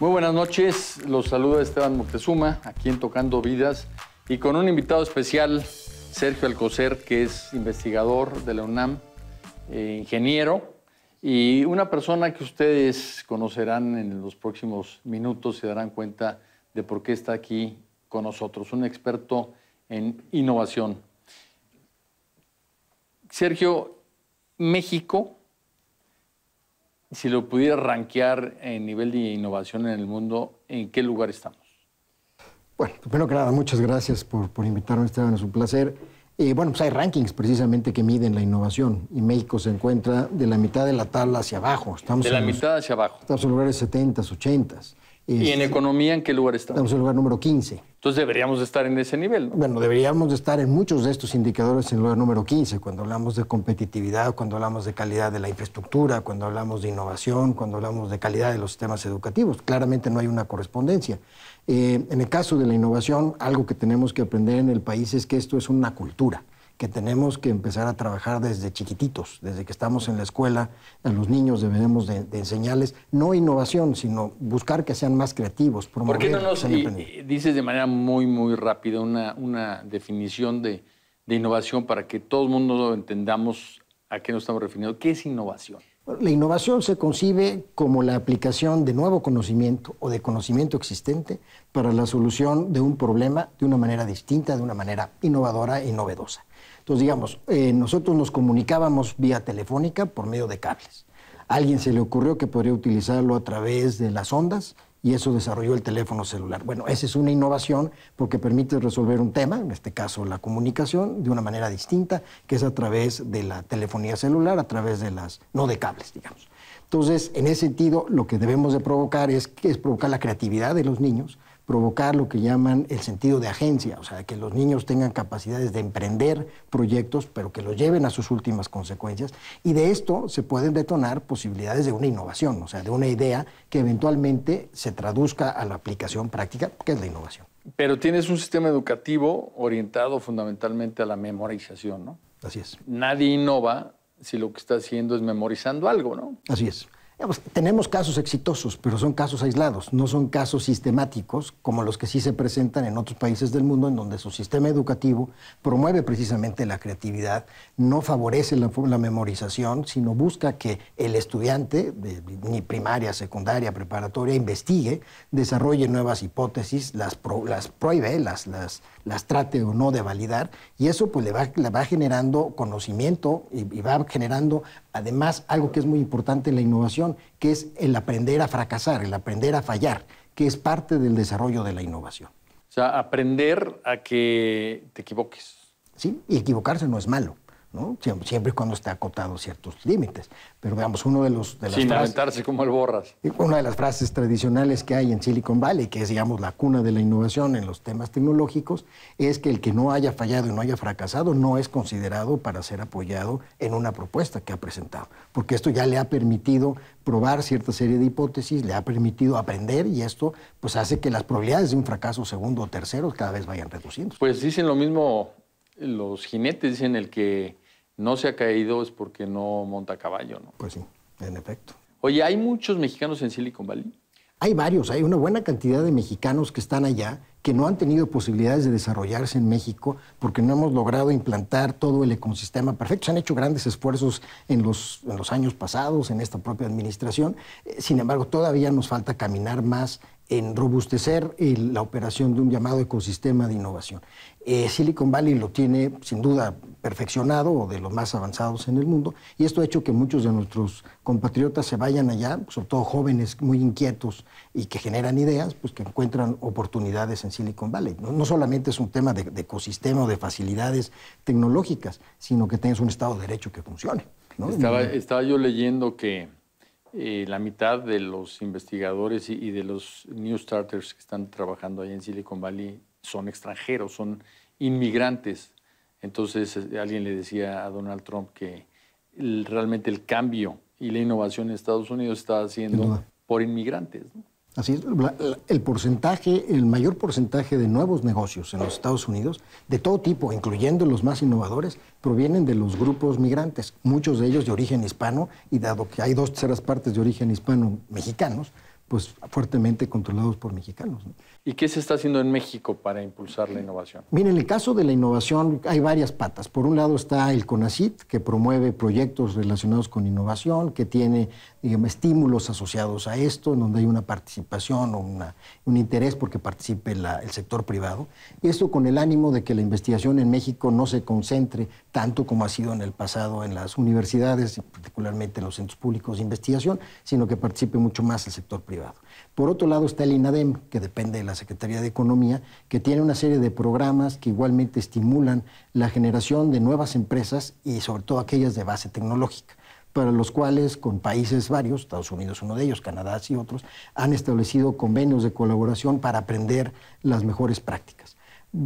Muy buenas noches, los saluda Esteban Moctezuma, aquí en Tocando Vidas, y con un invitado especial, Sergio Alcocer, que es investigador de la UNAM, ingeniero, y una persona que ustedes conocerán en los próximos minutos, se darán cuenta de por qué está aquí con nosotros, un experto en innovación. Sergio, México, si lo pudiera rankear en nivel de innovación en el mundo, ¿en qué lugar estamos? Bueno, primero que nada, muchas gracias por invitarme, Esteban, es un placer. Bueno, pues hay rankings precisamente que miden la innovación y México se encuentra de la mitad de la tabla hacia abajo. Estamos de la mitad hacia abajo. Estamos en lugares 70s, 80s. ¿Y en economía en qué lugar estamos? Estamos en el lugar número 15. Entonces deberíamos de estar en ese nivel, ¿no? Bueno, deberíamos de estar en muchos de estos indicadores en el lugar número 15, cuando hablamos de competitividad, cuando hablamos de calidad de la infraestructura, cuando hablamos de innovación, cuando hablamos de calidad de los sistemas educativos. Claramente no hay una correspondencia. En el caso de la innovación, algo que tenemos que aprender en el país es que esto es una cultura, que tenemos que empezar a trabajar desde chiquititos, desde que estamos en la escuela. A los niños debemos de enseñarles no innovación, sino buscar que sean más creativos, promover. ¿Por qué no nos dices de manera muy rápida una definición de innovación para que todo el mundo entendamos a qué nos estamos refiriendo? ¿Qué es innovación? La innovación se concibe como la aplicación de nuevo conocimiento o de conocimiento existente para la solución de un problema de una manera distinta, de una manera innovadora y novedosa. Entonces, digamos, nosotros nos comunicábamos vía telefónica por medio de cables. A alguien se le ocurrió que podría utilizarlo a través de las ondas y eso desarrolló el teléfono celular. Bueno, esa es una innovación porque permite resolver un tema, en este caso la comunicación, de una manera distinta, que es a través de la telefonía celular, a través de no de cables, digamos. Entonces, en ese sentido, lo que debemos de provocar es provocar la creatividad de los niños, provocar lo que llaman el sentido de agencia, o sea, que los niños tengan capacidades de emprender proyectos, pero que los lleven a sus últimas consecuencias, y de esto se pueden detonar posibilidades de una innovación, o sea, de una idea que eventualmente se traduzca a la aplicación práctica, que es la innovación. Pero tienes un sistema educativo orientado fundamentalmente a la memorización, ¿no? Así es. Nadie innova si lo que está haciendo es memorizando algo, ¿no? Así es. Tenemos casos exitosos, pero son casos aislados, no son casos sistemáticos como los que sí se presentan en otros países del mundo, en donde su sistema educativo promueve precisamente la creatividad, no favorece la memorización, sino busca que el estudiante de ni primaria, secundaria, preparatoria, investigue, desarrolle nuevas hipótesis, las pruebe, las trate o no de validar, y eso pues le va generando conocimiento y va generando además algo que es muy importante en la innovación, que es el aprender a fracasar, el aprender a fallar, que es parte del desarrollo de la innovación. O sea, aprender a que te equivoques. Sí, y equivocarse no es malo, ¿no? Siempre y cuando esté acotado ciertos límites. Pero veamos, sin aventarse como el Borras. Una de las frases tradicionales que hay en Silicon Valley, que es, digamos, la cuna de la innovación en los temas tecnológicos, es que el que no haya fallado y no haya fracasado no es considerado para ser apoyado en una propuesta que ha presentado. Porque esto ya le ha permitido probar cierta serie de hipótesis, le ha permitido aprender y esto pues hace que las probabilidades de un fracaso segundo o tercero cada vez vayan reduciendo. Pues dicen lo mismo los jinetes, dicen el que no se ha caído es porque no monta a caballo, ¿no? Pues sí, en efecto. Oye, ¿hay muchos mexicanos en Silicon Valley? Hay varios, hay una buena cantidad de mexicanos que están allá, que no han tenido posibilidades de desarrollarse en México porque no hemos logrado implantar todo el ecosistema perfecto. Se han hecho grandes esfuerzos en los años pasados, en esta propia administración. Sin embargo, todavía nos falta caminar más en robustecer la operación de un llamado ecosistema de innovación. Silicon Valley lo tiene, sin duda, perfeccionado o de los más avanzados en el mundo, y esto ha hecho que muchos de nuestros compatriotas se vayan allá, sobre todo jóvenes muy inquietos y que generan ideas, pues que encuentran oportunidades en Silicon Valley. No solamente es un tema de ecosistema o de facilidades tecnológicas, sino que tengas un Estado de Derecho que funcione, ¿no? Estaba yo leyendo que la mitad de los investigadores y de los new starters que están trabajando ahí en Silicon Valley son extranjeros, son inmigrantes. Entonces alguien le decía a Donald Trump que realmente el cambio y la innovación en Estados Unidos está haciendo por inmigrantes, ¿no? Así es, el mayor porcentaje de nuevos negocios en los Estados Unidos, de todo tipo, incluyendo los más innovadores, provienen de los grupos migrantes, muchos de ellos de origen hispano, y dado que hay 2/3 partes de origen hispano mexicanos, pues fuertemente controlados por mexicanos, ¿no? ¿Y qué se está haciendo en México para impulsar la innovación? Miren, en el caso de la innovación hay varias patas. Por un lado está el CONACYT, que promueve proyectos relacionados con innovación, que tiene, digamos, estímulos asociados a esto, en donde hay una participación o un interés porque participe el sector privado. Y esto con el ánimo de que la investigación en México no se concentre tanto como ha sido en el pasado en las universidades, y particularmente en los centros públicos de investigación, sino que participe mucho más el sector privado. Por otro lado está el INADEM, que depende de la Secretaría de Economía, que tiene una serie de programas que igualmente estimulan la generación de nuevas empresas y sobre todo aquellas de base tecnológica, para los cuales con países varios, Estados Unidos uno de ellos, Canadá y otros, han establecido convenios de colaboración para aprender las mejores prácticas.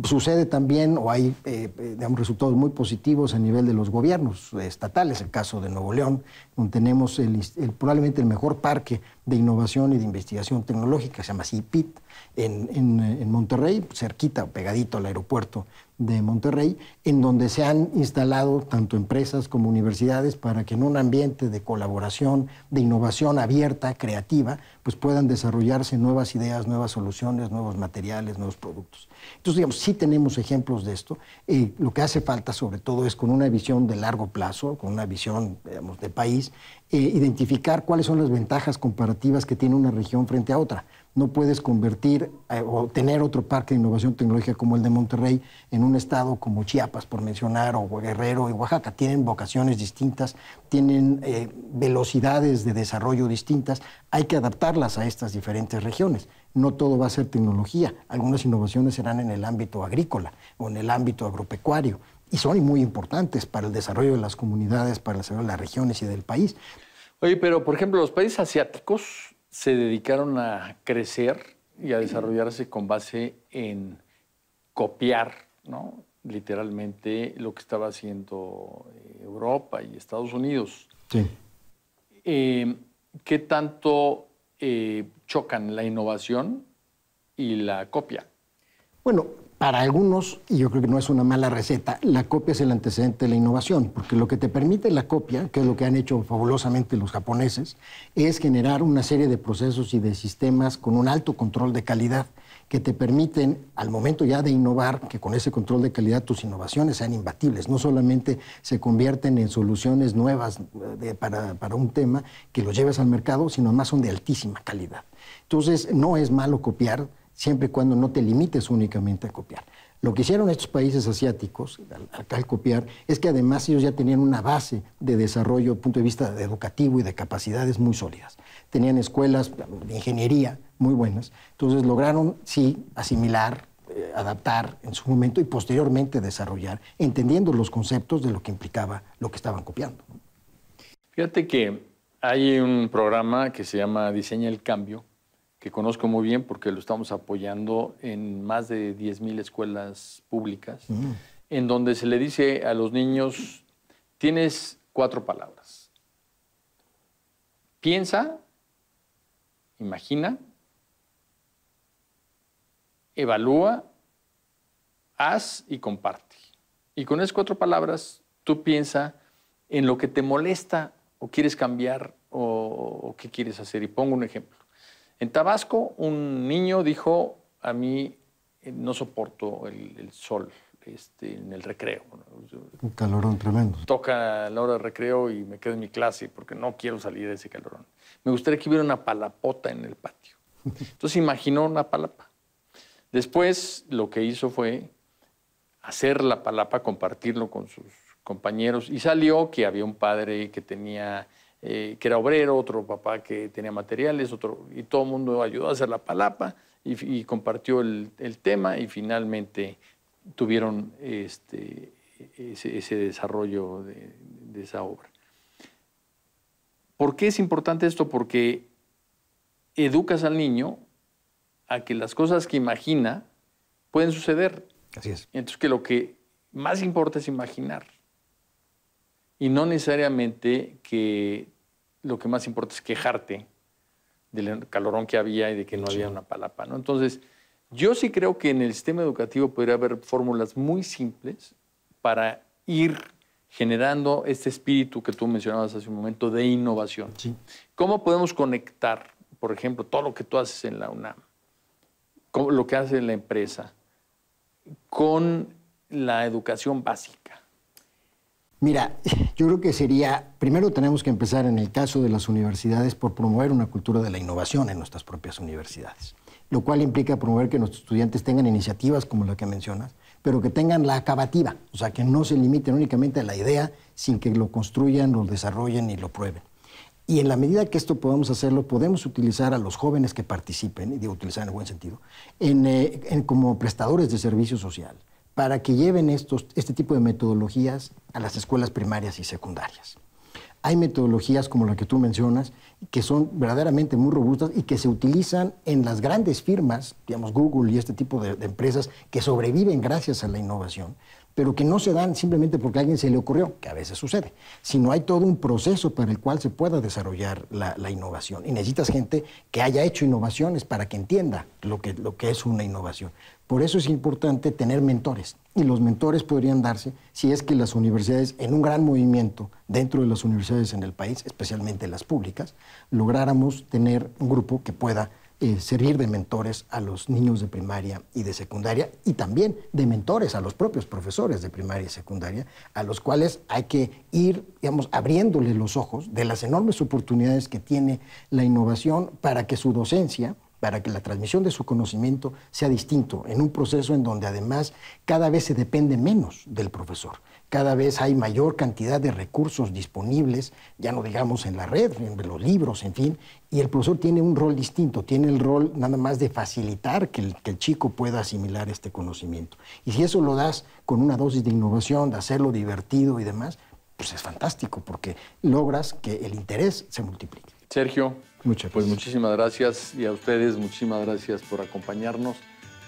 Sucede también, o hay digamos, resultados muy positivos a nivel de los gobiernos estatales, el caso de Nuevo León, donde tenemos probablemente el mejor parque de innovación y de investigación tecnológica, se llama CIPIT, en Monterrey, cerquita, pegadito al aeropuerto de Monterrey, en donde se han instalado tanto empresas como universidades para que en un ambiente de colaboración, de innovación abierta, creativa, pues puedan desarrollarse nuevas ideas, nuevas soluciones, nuevos materiales, nuevos productos. Entonces, digamos, sí tenemos ejemplos de esto. Lo que hace falta, sobre todo, es con una visión de largo plazo, con una visión, digamos, de país, identificar cuáles son las ventajas comparativas que tiene una región frente a otra. No puedes convertir o tener otro parque de innovación tecnológica como el de Monterrey en un estado como Chiapas, por mencionar, o Guerrero y Oaxaca. Tienen vocaciones distintas, tienen velocidades de desarrollo distintas. Hay que adaptarlas a estas diferentes regiones. No todo va a ser tecnología. Algunas innovaciones serán en el ámbito agrícola o en el ámbito agropecuario. Y son muy importantes para el desarrollo de las comunidades, para el desarrollo de las regiones y del país. Oye, pero por ejemplo, los países asiáticos se dedicaron a crecer y a desarrollarse con base en copiar, ¿no? Literalmente lo que estaba haciendo Europa y Estados Unidos. Sí. ¿Qué tanto chocan la innovación y la copia? Bueno, para algunos, y yo creo que no es una mala receta, la copia es el antecedente de la innovación, porque lo que te permite la copia, que es lo que han hecho fabulosamente los japoneses, es generar una serie de procesos y de sistemas con un alto control de calidad que te permiten, al momento ya de innovar, que con ese control de calidad tus innovaciones sean imbatibles. No solamente se convierten en soluciones nuevas para un tema que los lleves al mercado, sino además son de altísima calidad. Entonces, no es malo copiar, siempre y cuando no te limites únicamente a copiar. Lo que hicieron estos países asiáticos, acá al copiar, es que además ellos ya tenían una base de desarrollo, desde el punto de vista educativo y de capacidades muy sólidas. Tenían escuelas de ingeniería muy buenas, entonces lograron, sí, asimilar, adaptar en su momento y posteriormente desarrollar, entendiendo los conceptos de lo que implicaba lo que estaban copiando. Fíjate que hay un programa que se llama Diseña el Cambio, que conozco muy bien porque lo estamos apoyando en más de 10,000 escuelas públicas, en donde se le dice a los niños, tienes 4 palabras. Piensa, imagina, evalúa, haz y comparte. Y con esas 4 palabras, tú piensa en lo que te molesta o quieres cambiar o qué quieres hacer. Y pongo un ejemplo. En Tabasco, un niño dijo, a mí no soporto el sol en el recreo. Un calorón tremendo. Toca la hora de recreo y me quedo en mi clase porque no quiero salir de ese calorón. Me gustaría que hubiera una palapota en el patio. Entonces imaginó una palapa. Después lo que hizo fue hacer la palapa, compartirlo con sus compañeros y salió que había un padre que tenía... que era obrero, otro papá que tenía materiales, y todo el mundo ayudó a hacer la palapa y compartió el tema y finalmente tuvieron ese desarrollo de esa obra. ¿Por qué es importante esto? Porque educas al niño a que las cosas que imagina pueden suceder. Así es. Entonces que lo que más importa es imaginar. Y no necesariamente que lo que más importa es quejarte del calorón que había y de que no había una palapa, ¿no? Entonces, yo sí creo que en el sistema educativo podría haber fórmulas muy simples para ir generando este espíritu que tú mencionabas hace un momento de innovación. Sí. ¿Cómo podemos conectar? por ejemplo, todo lo que tú haces en la UNAM, lo que hace la empresa, con la educación básica? Mira, yo creo que primero tenemos que empezar en el caso de las universidades por promover una cultura de la innovación en nuestras propias universidades, lo cual implica promover que nuestros estudiantes tengan iniciativas como la que mencionas, pero que tengan la acabativa, o sea, que no se limiten únicamente a la idea sin que lo construyan, lo desarrollen y lo prueben. Y en la medida que esto podamos hacerlo, podemos utilizar a los jóvenes que participen, y digo utilizar en el buen sentido, como prestadores de servicio social, para que lleven este tipo de metodologías a las escuelas primarias y secundarias. Hay metodologías como la que tú mencionas, que son verdaderamente muy robustas y que se utilizan en las grandes firmas, digamos Google y este tipo de empresas que sobreviven gracias a la innovación, pero que no se dan simplemente porque a alguien se le ocurrió, que a veces sucede, sino hay todo un proceso para el cual se pueda desarrollar la innovación. Y necesitas gente que haya hecho innovaciones para que entienda lo que es una innovación. Por eso es importante tener mentores. Y los mentores podrían darse si es que las universidades, en un gran movimiento dentro de las universidades en el país, especialmente las públicas, lográramos tener un grupo que pueda servir de mentores a los niños de primaria y de secundaria, y también de mentores a los propios profesores de primaria y secundaria, a los cuales hay que ir, digamos, abriéndole los ojos de las enormes oportunidades que tiene la innovación para que su docencia, para que la transmisión de su conocimiento sea distinto, en un proceso en donde además cada vez se depende menos del profesor. Cada vez hay mayor cantidad de recursos disponibles, ya no digamos en la red, en los libros, en fin, y el profesor tiene un rol distinto, tiene el rol nada más de facilitar que el chico pueda asimilar este conocimiento. Y si eso lo das con una dosis de innovación, de hacerlo divertido y demás, pues es fantástico, porque logras que el interés se multiplique. Sergio, Muchas pues gracias. muchísimas gracias, y a ustedes muchísimas gracias por acompañarnos.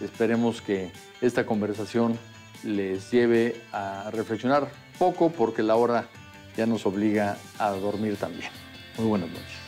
Esperemos que esta conversación les lleve a reflexionar poco, porque la hora ya nos obliga a dormir también. Muy buenas noches.